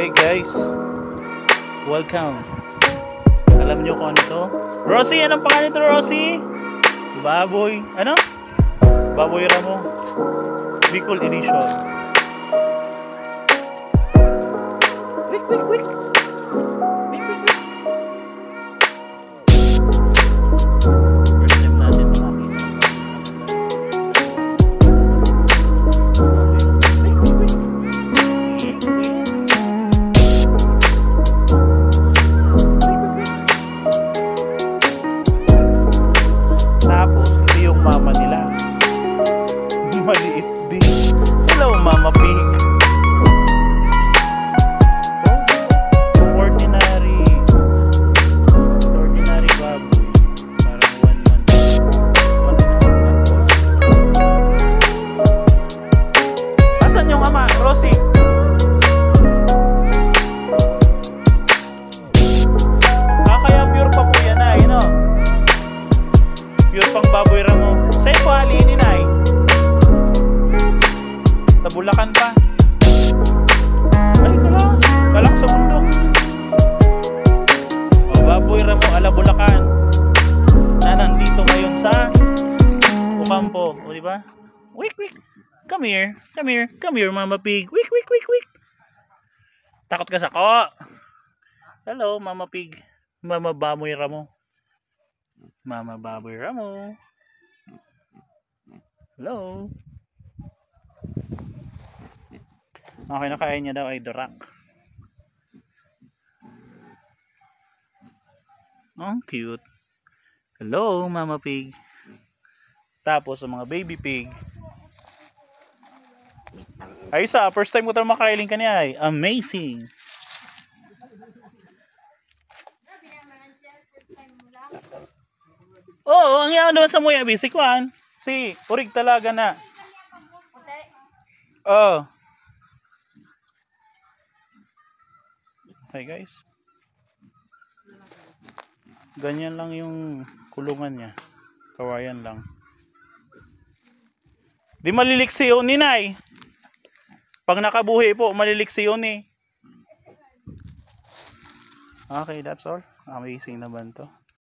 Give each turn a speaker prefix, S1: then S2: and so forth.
S1: Hey guys, welcome. Alam nyo kung ano to? Rosie, anong pangalan ito, Rosie? Baboy, ano? Baboy Ramo Bicol Edition. Wik, wik, wik. Wik, wik, wik. First time natin makakita. Wik, wik, wik. Tapos ito yung mama nila, maliit din. Hello Mama Pig. Ordinary baboy. Parang 1 month, 1.5 month old. Asan yung ama, Rosie? Kaya pure pa po yan ay, no? Pure pang Baboy Ramo. Sa'yo po halinin ay sa Bulacan pa. Ay kalak sa bundok. O, Baboy Ramo ala Bulacan na nandito ngayon sa Ocampo. O diba? Wik wik. Come here. Come here. Come here Mama Pig. Wik wik wik wik. Takot ka sa ko. Hello Mama Pig. Mama Baboy Ramo. Mama Baboy Ramo. Hello. Okay, nakain niya daw ay durak. Oh, cute. Hello, Mama Pig. Tapos, ang mga baby pig. Ay, first time ko talagang makailing ka niya ay. Amazing. Oo, ang yaman naman sa Muya, si Kwan. Si Urig talaga na. Oh. Okay guys. Ganyan lang yung kulungan niya. Kawayan lang. Di maliliksi yun ni Nay. Pag nakabuhi po, maliliksi yun eh. Okay, that's all. Amazing naman to.